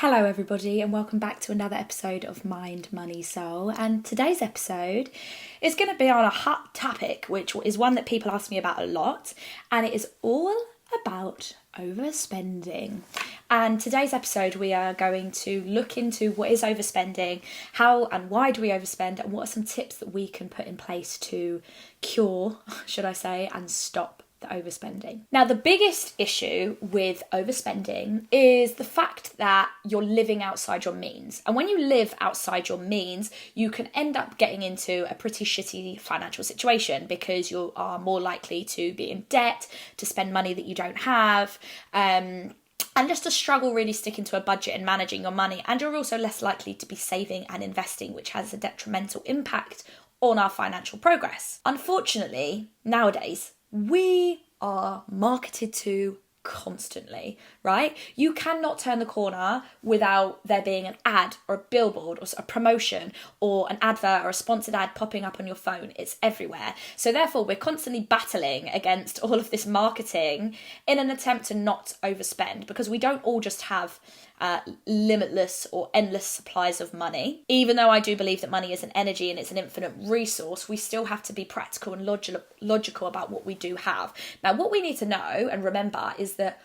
Hello everybody and welcome back to another episode of Mind, Money, Soul, and today's episode is going to be on a hot topic which is one that people ask me about a lot, and it is all about overspending. And today's episode we are going to look into what is overspending, how and why do we overspend, and what are some tips that we can put in place to cure, should I say, and stop the overspending. Now, the biggest issue with overspending is the fact that you're living outside your means. And when you live outside your means, you can end up getting into a pretty shitty financial situation because you are more likely to be in debt, to spend money that you don't have, and just to struggle really sticking to a budget and managing your money. And you're also less likely to be saving and investing, which has a detrimental impact on our financial progress. Unfortunately, nowadays, we are marketed to constantly, right? You cannot turn the corner without there being an ad or a billboard or a promotion or an advert or a sponsored ad popping up on your phone. It's everywhere. So therefore, we're constantly battling against all of this marketing in an attempt to not overspend, because we don't all just have limitless or endless supplies of money. Even though I do believe that money is an energy and it's an infinite resource, we still have to be practical and logical about what we do have. Now, what we need to know and remember is that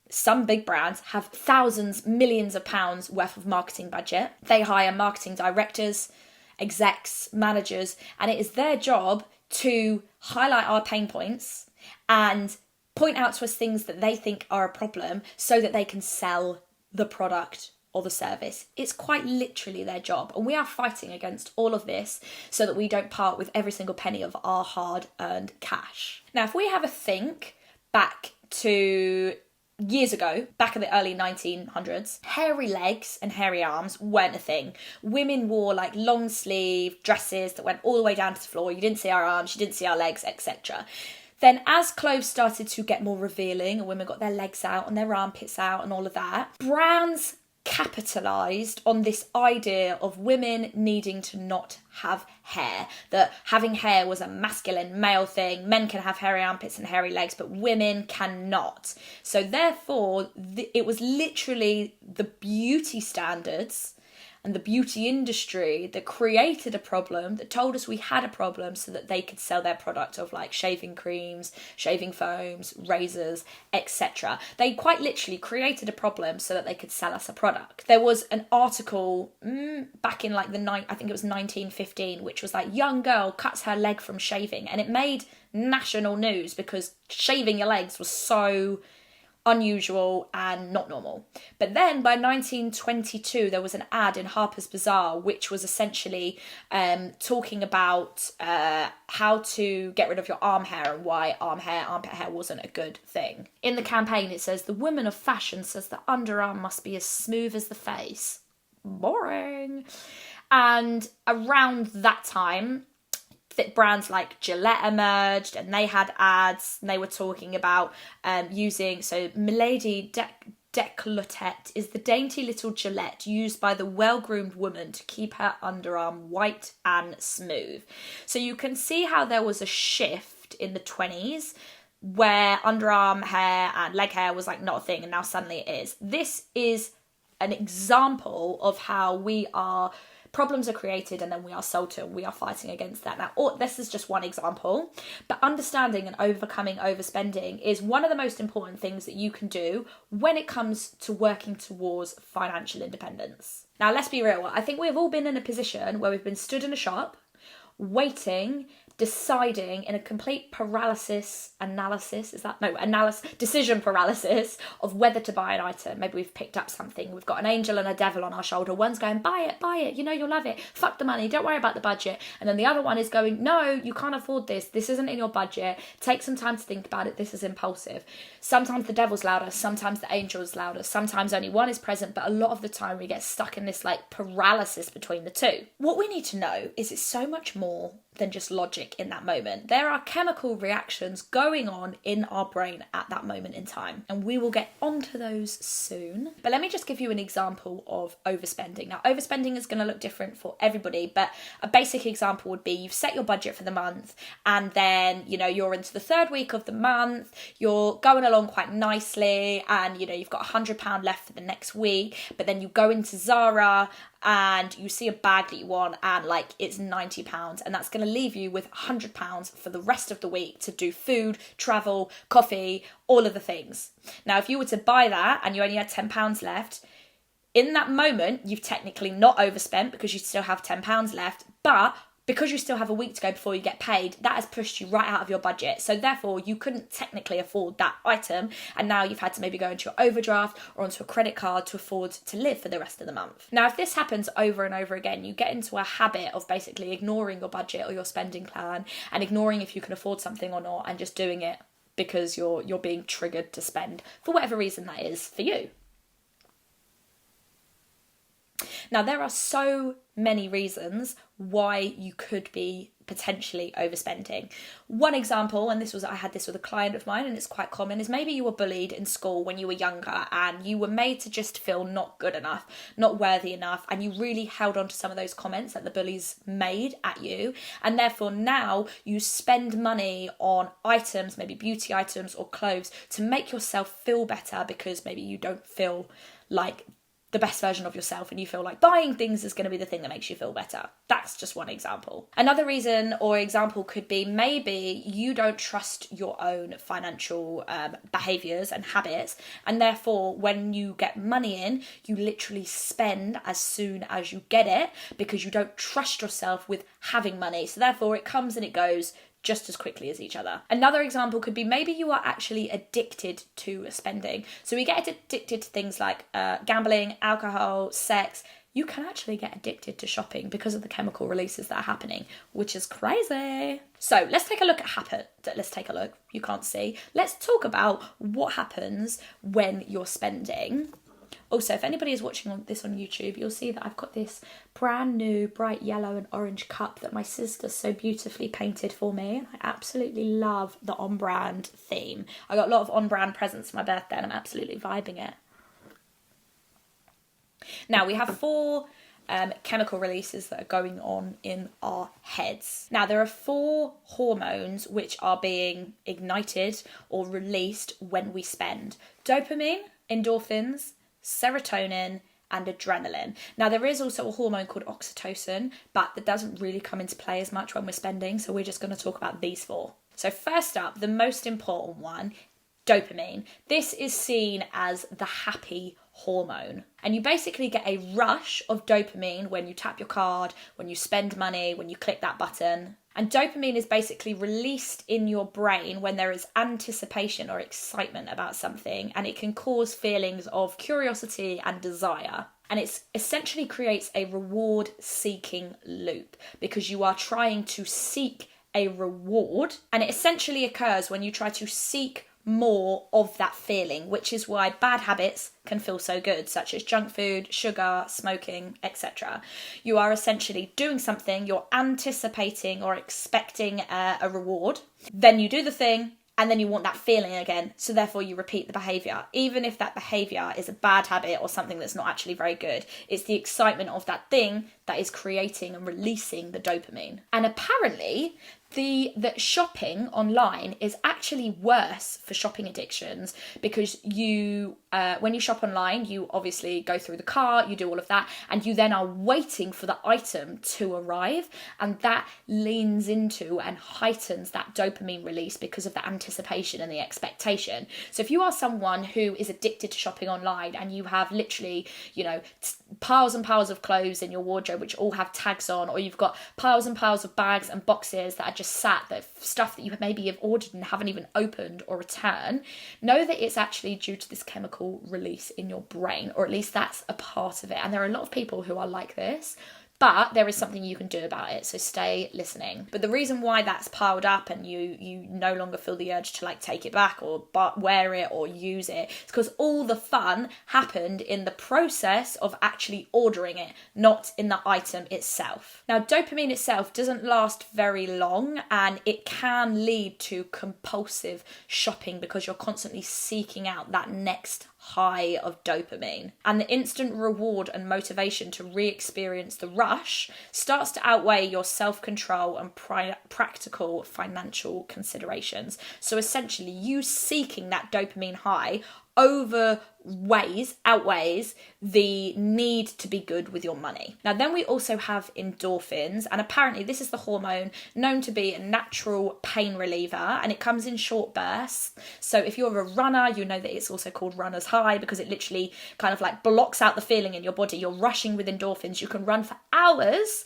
some big brands have thousands, millions of pounds worth of marketing budget. They hire marketing directors, execs, managers, and it is their job to highlight our pain points and point out to us things that they think are a problem so that they can sell the product or the service. It's quite literally their job. And we are fighting against all of this so that we don't part with every single penny of our hard-earned cash. Now, if we have a think back to years ago, back in the early 1900s, hairy legs and hairy arms weren't a thing. Women wore like long sleeve dresses that went all the way down to the floor. You didn't see our arms, you didn't see our legs, etc. Then as clothes started to get more revealing and women got their legs out and their armpits out and all of that, brands capitalised on this idea of women needing to not have hair, that having hair was a masculine male thing. Men can have hairy armpits and hairy legs, but women cannot. So therefore, it was literally the beauty standards and the beauty industry that created a problem, that told us we had a problem so that they could sell their product of like shaving creams, shaving foams, razors, etc. They quite literally created a problem so that they could sell us a product. There was an article back in like I think it was 1915, which was like, young girl cuts her leg from shaving, and it made national news because shaving your legs was so unusual and not normal. But then by 1922 there was an ad in Harper's Bazaar which was essentially talking about how to get rid of your arm hair and why armpit hair wasn't a good thing. In the campaign it says, the woman of fashion says the underarm must be as smooth as the face. Boring. And around that time, that brands like Gillette emerged, and they had ads, and they were talking about using, so Milady Décolletette is the dainty little Gillette used by the well-groomed woman to keep her underarm white and smooth. So you can see how there was a shift in the 20s where underarm hair and leg hair was like not a thing, and now suddenly it is. This is an example of how problems are created and then we are sold to, and we are fighting against that. Now, this is just one example, but understanding and overcoming overspending is one of the most important things that you can do when it comes to working towards financial independence. Now, let's be real. I think we've all been in a position where we've been stood in a shop, waiting, deciding in a complete decision paralysis of whether to buy an item. Maybe we've picked up something, we've got an angel and a devil on our shoulder. One's going, buy it, you know you'll love it, fuck the money, don't worry about the budget. And then the other one is going, no, you can't afford this isn't in your budget, take some time to think about it, this is impulsive. Sometimes the devil's louder, sometimes the angel's louder, sometimes only one is present, but a lot of the time we get stuck in this like paralysis between the two. What we need to know is it's so much more than just logic in that moment. There are chemical reactions going on in our brain at that moment in time, and we will get onto those soon. But let me just give you an example of overspending. Now, overspending is going to look different for everybody, but a basic example would be you've set your budget for the month, and then, you're into the third week of the month, you're going along quite nicely, and, you've got £100 left for the next week, but then you go into Zara and you see a bag that you want and it's £90, and that's going to leave you with £100 for the rest of the week to do food, travel, coffee, all of the things. Now, if you were to buy that and you only had £10 left, in that moment, you've technically not overspent because you still have £10 left, but because you still have a week to go before you get paid, that has pushed you right out of your budget. So therefore, you couldn't technically afford that item, and now you've had to maybe go into your overdraft or onto a credit card to afford to live for the rest of the month. Now, if this happens over and over again, you get into a habit of basically ignoring your budget or your spending plan and ignoring if you can afford something or not, and just doing it because you're being triggered to spend for whatever reason that is for you. Now, there are so many reasons why you could be potentially overspending. One example, and I had this with a client of mine, and it's quite common, is maybe you were bullied in school when you were younger and you were made to just feel not good enough, not worthy enough, and you really held on to some of those comments that the bullies made at you, and therefore now you spend money on items, maybe beauty items or clothes, to make yourself feel better because maybe you don't feel like the best version of yourself, and you feel like buying things is going to be the thing that makes you feel better. That's just one example. Another reason or example could be maybe you don't trust your own financial behaviours and habits, and therefore when you get money in, you literally spend as soon as you get it because you don't trust yourself with having money. So therefore it comes and it goes just as quickly as each other. Another example could be maybe you are actually addicted to spending. So we get addicted to things like gambling, alcohol, sex. You can actually get addicted to shopping because of the chemical releases that are happening, which is crazy. So let's take a look. You can't see. Let's talk about what happens when you're spending. Also, if anybody is watching this on YouTube, you'll see that I've got this brand new bright yellow and orange cup that my sister so beautifully painted for me. I absolutely love the on-brand theme. I got a lot of on-brand presents for my birthday and I'm absolutely vibing it. Now, we have 4 chemical releases that are going on in our heads. Now, there are 4 hormones which are being ignited or released when we spend. Dopamine, endorphins, serotonin, and adrenaline. Now, there is also a hormone called oxytocin, but that doesn't really come into play as much when we're spending, so we're just going to talk about these 4. So first up, the most important one, dopamine. This is seen as the happy hormone. And you basically get a rush of dopamine when you tap your card, when you spend money, when you click that button. And dopamine is basically released in your brain when there is anticipation or excitement about something, and it can cause feelings of curiosity and desire. And it essentially creates a reward-seeking loop because you are trying to seek a reward, and it essentially occurs when you try to seek more of that feeling, which is why bad habits can feel so good, such as junk food, sugar, smoking, etc. You are essentially doing something, you're anticipating or expecting a reward, then you do the thing, and then you want that feeling again, so therefore you repeat the behaviour. Even if that behaviour is a bad habit or something that's not actually very good, it's the excitement of that thing that is creating and releasing the dopamine. And apparently, that shopping online is actually worse for shopping addictions because when you shop online, you obviously go through the cart, you do all of that, and you then are waiting for the item to arrive, and that leans into and heightens that dopamine release because of the anticipation and the expectation. So if you are someone who is addicted to shopping online and you have literally, piles and piles of clothes in your wardrobe which all have tags on, or you've got piles and piles of bags and boxes that are just sat, that stuff that you maybe have ordered and haven't even opened or returned, know that it's actually due to this chemical release in your brain, or at least that's a part of it. And there are a lot of people who are like this. But there is something you can do about it, so stay listening. But the reason why that's piled up and you no longer feel the urge to like take it back or wear it or use it, is because all the fun happened in the process of actually ordering it, not in the item itself. Now, dopamine itself doesn't last very long, and it can lead to compulsive shopping because you're constantly seeking out that next high of dopamine. And the instant reward and motivation to re-experience the rush starts to outweigh your self-control and practical financial considerations. So essentially, you seeking that dopamine high outweighs the need to be good with your money. Now, then we also have endorphins, and apparently this is the hormone known to be a natural pain reliever, and it comes in short bursts. So if you're a runner, you know that it's also called runner's high because it literally kind of like blocks out the feeling in your body. You're rushing with endorphins. You can run for hours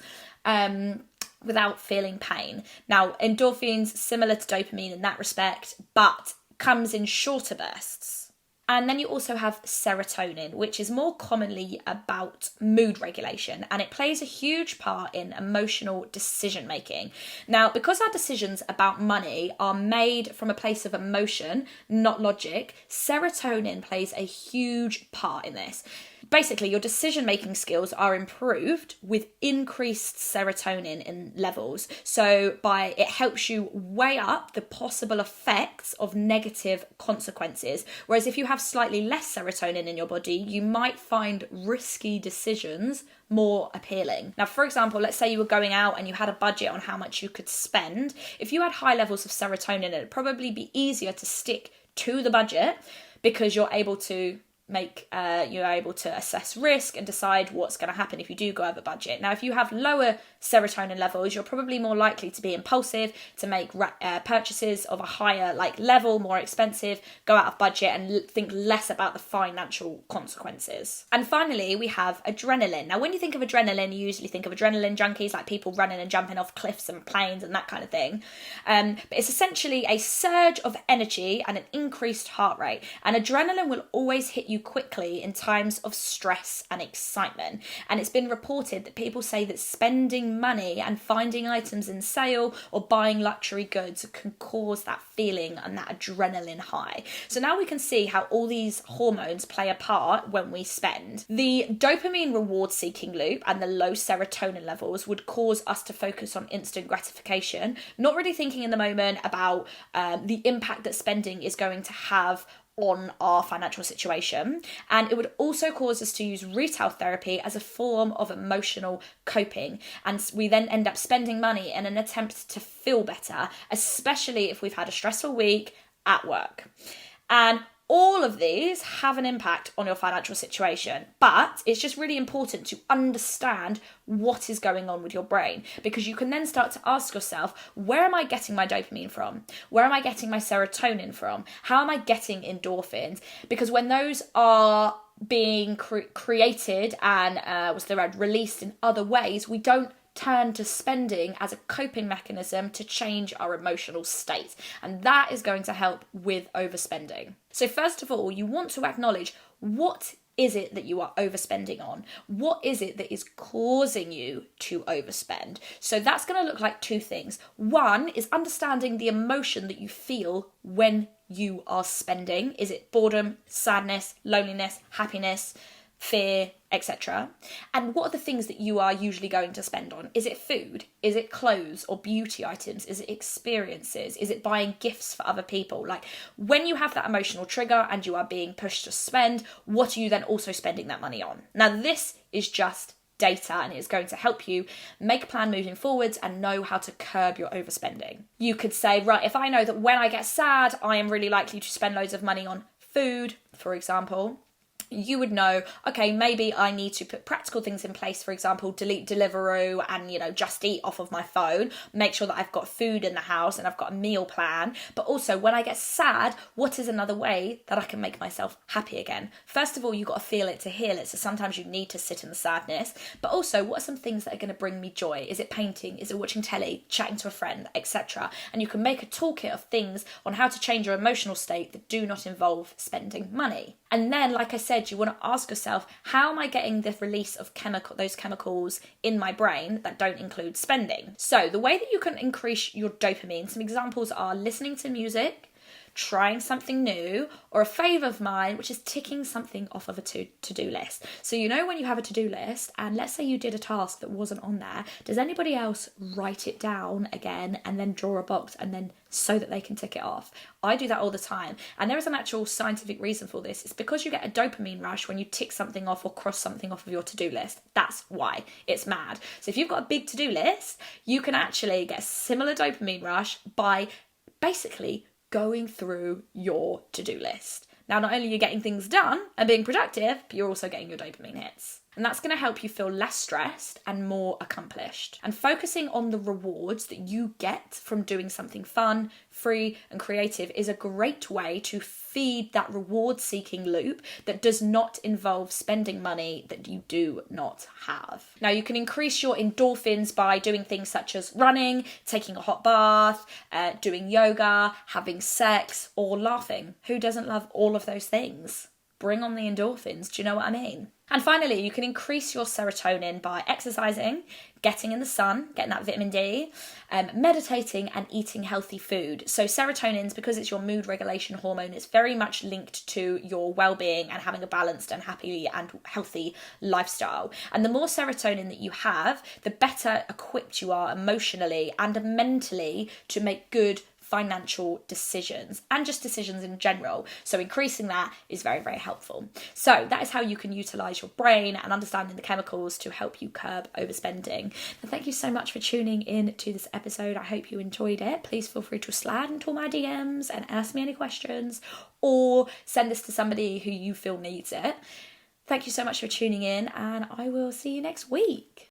without feeling pain. Now, endorphins, similar to dopamine in that respect, but comes in shorter bursts. And then you also have serotonin, which is more commonly about mood regulation, and it plays a huge part in emotional decision making. Now, because our decisions about money are made from a place of emotion, not logic, serotonin plays a huge part in this. Basically, your decision-making skills are improved with increased serotonin in levels. So it helps you weigh up the possible effects of negative consequences. Whereas if you have slightly less serotonin in your body, you might find risky decisions more appealing. Now, for example, let's say you were going out and you had a budget on how much you could spend. If you had high levels of serotonin, it'd probably be easier to stick to the budget because you're able to assess risk and decide what's going to happen if you do go over budget. Now, if you have lower serotonin levels, you're probably more likely to be impulsive, to make purchases of a higher level, more expensive, go out of budget, and think less about the financial consequences. And finally, we have adrenaline. Now, when you think of adrenaline, you usually think of adrenaline junkies, like people running and jumping off cliffs and planes and that kind of thing. But it's essentially a surge of energy and an increased heart rate. And adrenaline will always hit you quickly in times of stress and excitement. And it's been reported that people say that spending money and finding items in sale or buying luxury goods can cause that feeling and that adrenaline high. So now we can see how all these hormones play a part when we spend. The dopamine reward seeking loop and the low serotonin levels would cause us to focus on instant gratification, not really thinking in the moment about the impact that spending is going to have on our financial situation. And it would also cause us to use retail therapy as a form of emotional coping. And we then end up spending money in an attempt to feel better, especially if we've had a stressful week at work. And all of these have an impact on your financial situation, but it's just really important to understand what is going on with your brain, because you can then start to ask yourself, where am I getting my dopamine from? Where am I getting my serotonin from? How am I getting endorphins? Because when those are being created and released in other ways, we don't turn to spending as a coping mechanism to change our emotional state. And that is going to help with overspending. So first of all, you want to acknowledge, what is it that you are overspending on? What is it that is causing you to overspend? So that's going to look like two things. One is understanding the emotion that you feel when you are spending. Is it boredom, sadness, loneliness, happiness, fear, etc.? And what are the things that you are usually going to spend on? Is it food? Is it clothes or beauty items? Is it experiences? Is it buying gifts for other people? Like, when you have that emotional trigger and you are being pushed to spend, what are you then also spending that money on? Now, this is just data, and it's going to help you make a plan moving forwards and know how to curb your overspending. You could say, right, if I know that when I get sad, I am really likely to spend loads of money on food, for example, you would know, okay, maybe I need to put practical things in place, for example, delete Deliveroo and, just eat off of my phone, make sure that I've got food in the house and I've got a meal plan. But also, when I get sad, what is another way that I can make myself happy again? First of all, you've got to feel it to heal it. So sometimes you need to sit in the sadness. But also, what are some things that are going to bring me joy? Is it painting? Is it watching telly, chatting to a friend, etc.? And you can make a toolkit of things on how to change your emotional state that do not involve spending money. And then, like I said, you want to ask yourself, how am I getting the release of those chemicals in my brain that don't include spending? So the way that you can increase your dopamine, some examples are listening to music, trying something new, or a favour of mine, which is ticking something off of a to-do list. So when you have a to-do list, and let's say you did a task that wasn't on there, does anybody else write it down again and then draw a box and then so that they can tick it off? I do that all the time, and there is an actual scientific reason for this. It's because you get a dopamine rush when you tick something off or cross something off of your to-do list. That's why. It's mad. So if you've got a big to-do list, you can actually get a similar dopamine rush by basically going through your to-do list. Now, not only are you getting things done and being productive, but you're also getting your dopamine hits. And that's going to help you feel less stressed and more accomplished. And focusing on the rewards that you get from doing something fun, free, and creative is a great way to feed that reward-seeking loop that does not involve spending money that you do not have. Now, you can increase your endorphins by doing things such as running, taking a hot bath, doing yoga, having sex, or laughing. Who doesn't love all of those things? Bring on the endorphins, do you know what I mean? And finally, you can increase your serotonin by exercising, getting in the sun, getting that vitamin D, meditating and eating healthy food. So serotonin, because it's your mood regulation hormone, it's very much linked to your well-being and having a balanced and happy and healthy lifestyle. And the more serotonin that you have, the better equipped you are emotionally and mentally to make good financial decisions and just decisions in general. So increasing that is very, very helpful. So that is how you can utilize your brain and understanding the chemicals to help you curb overspending. And thank you so much for tuning in to this episode. I hope you enjoyed it. Please feel free to slide into my DMs and ask me any questions, or send this to somebody who you feel needs it. Thank you so much for tuning in, and I will see you next week.